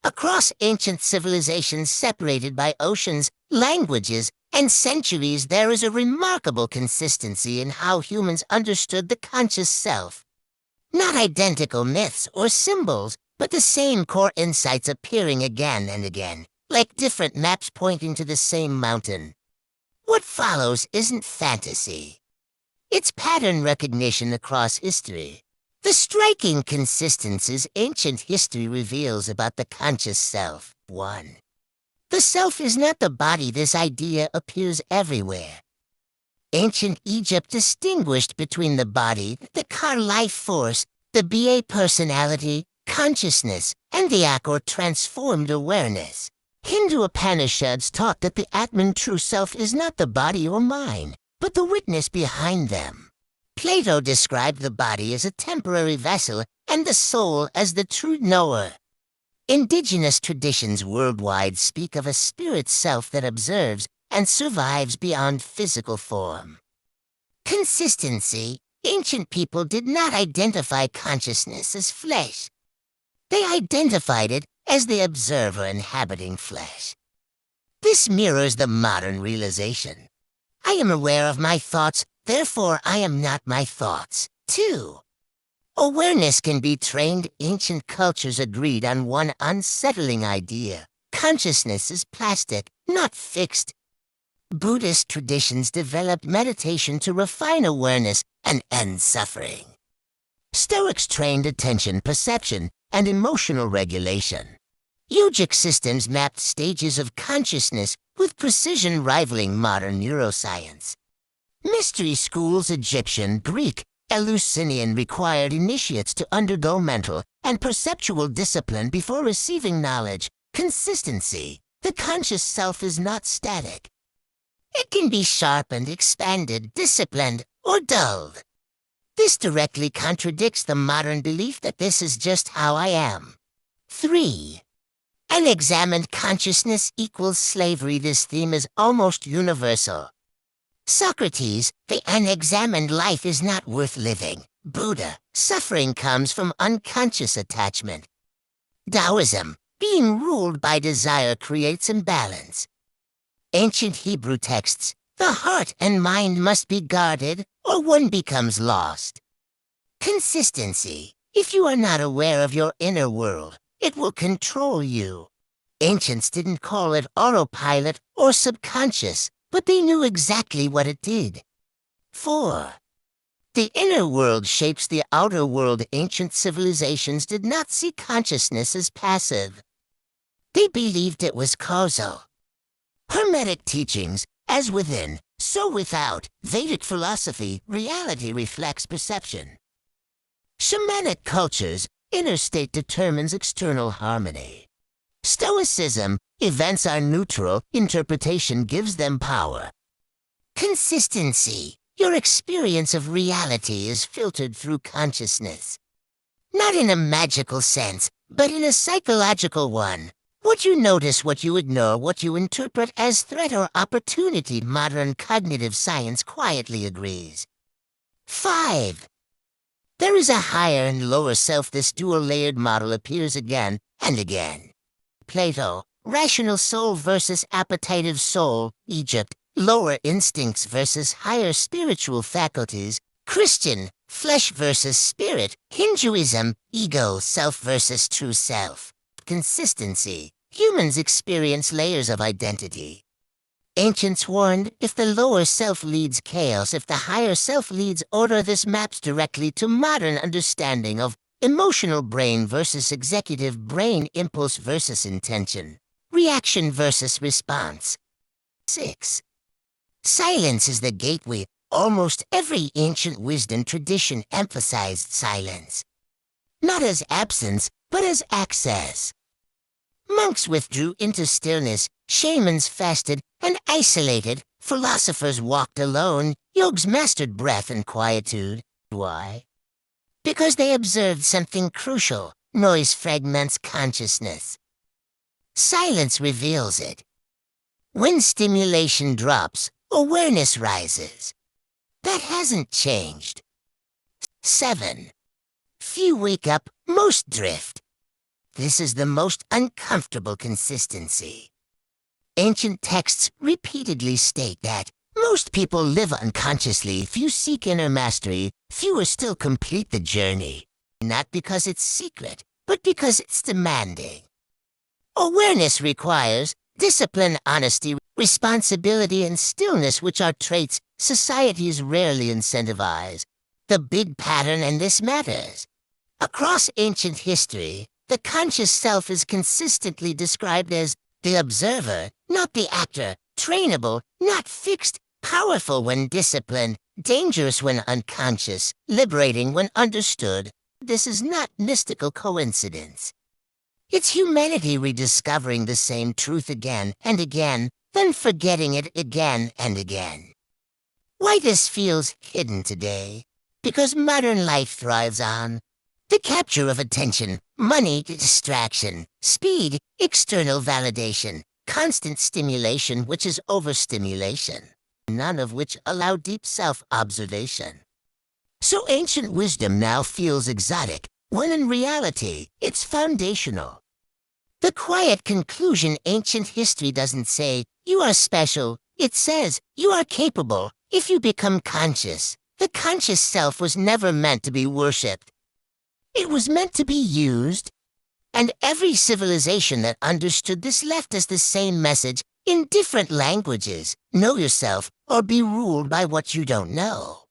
Across ancient civilizations separated by oceans, languages, and centuries, there is a remarkable consistency in how humans understood the conscious self. Not identical myths or symbols, but the same core insights appearing again and again, like different maps pointing to the same mountain. What follows isn't fantasy. It's pattern recognition across history. The striking consistencies ancient history reveals about the conscious self. 1. The self is not the body. This idea appears everywhere. Ancient Egypt distinguished between the body, the car life force, the BSE personality, consciousness, and the ak or transformed awareness. Hindu Upanishads taught that the Atman true self is not the body or mind, but the witness behind them. Plato described the body as a temporary vessel and the soul as the true knower. Indigenous traditions worldwide speak of a spirit self that observes and survives beyond physical form. Consistency. Ancient people did not identify consciousness as flesh. They identified it as the observer inhabiting flesh. This mirrors the modern realization. I am aware of my thoughts, therefore I am not my thoughts. 2. Awareness can be trained. Ancient cultures agreed on one unsettling idea. Consciousness is plastic, not fixed. Buddhist traditions developed meditation to refine awareness and end suffering. Stoics trained attention, perception, and emotional regulation. Yogic systems mapped stages of consciousness with precision rivaling modern neuroscience. Mystery schools, Egyptian, Greek, Eleusinian, required initiates to undergo mental and perceptual discipline before receiving knowledge. Consistency. The conscious self is not static. It can be sharpened, expanded, disciplined, or dulled. This directly contradicts the modern belief that this is just how I am. 3. Unexamined consciousness equals slavery. This theme is almost universal. Socrates, the unexamined life is not worth living. Buddha, suffering comes from unconscious attachment. Taoism, being ruled by desire creates imbalance. Ancient Hebrew texts, the heart and mind must be guarded, or one becomes lost. Consistency. If you are not aware of your inner world, it will control you. Ancients didn't call it autopilot or subconscious, but they knew exactly what it did. 4. The inner world shapes the outer world. Ancient civilizations did not see consciousness as passive. They believed it was causal. Hermetic teachings, as within, so without. Vedic philosophy, reality reflects perception. Shamanic cultures, inner state determines external harmony. Stoicism, events are neutral, interpretation gives them power. Consistency, your experience of reality is filtered through consciousness. Not in a magical sense, but in a psychological one. What you notice, what you ignore, what you interpret as threat or opportunity. Modern cognitive science quietly agrees. 5. There is a higher and lower self. This dual-layered model appears again and again. Plato, rational soul versus appetitive soul. Egypt, lower instincts versus higher spiritual faculties. Christian, flesh versus spirit. Hinduism, ego, self versus true self. Consistency. Humans experience layers of identity. Ancients warned, if the lower self leads chaos, if the higher self leads order. This maps directly to modern understanding of emotional brain versus executive brain, impulse versus intention, reaction versus response. 6. Silence is the gateway. Almost every ancient wisdom tradition emphasized silence. Not as absence, but as access. Monks withdrew into stillness, shamans fasted and isolated, philosophers walked alone, yogs mastered breath and quietude. Why? Because they observed something crucial. Noise fragments consciousness. Silence reveals it. When stimulation drops, awareness rises. That hasn't changed. 7. Few wake up, most drift. This is the most uncomfortable consistency. Ancient texts repeatedly state that most people live unconsciously. Few seek inner mastery, fewer still complete the journey. Not because it's secret, but because it's demanding. Awareness requires discipline, honesty, responsibility, and stillness, which are traits societies rarely incentivize. The big pattern, and this matters. Across ancient history, the conscious self is consistently described as the observer, not the actor, trainable, not fixed, powerful when disciplined, dangerous when unconscious, liberating when understood. This is not mystical coincidence. It's humanity rediscovering the same truth again and again, then forgetting it again and again. Why this feels hidden today? Because modern life thrives on the capture of attention, money, distraction, speed, external validation, constant stimulation, which is overstimulation, none of which allow deep self-observation. So ancient wisdom now feels exotic, when in reality, it's foundational. The quiet conclusion: ancient history doesn't say, you are special. It says, you are capable if you become conscious. The conscious self was never meant to be worshipped. It was meant to be used. And every civilization that understood this left us the same message in different languages. Know yourself or be ruled by what you don't know.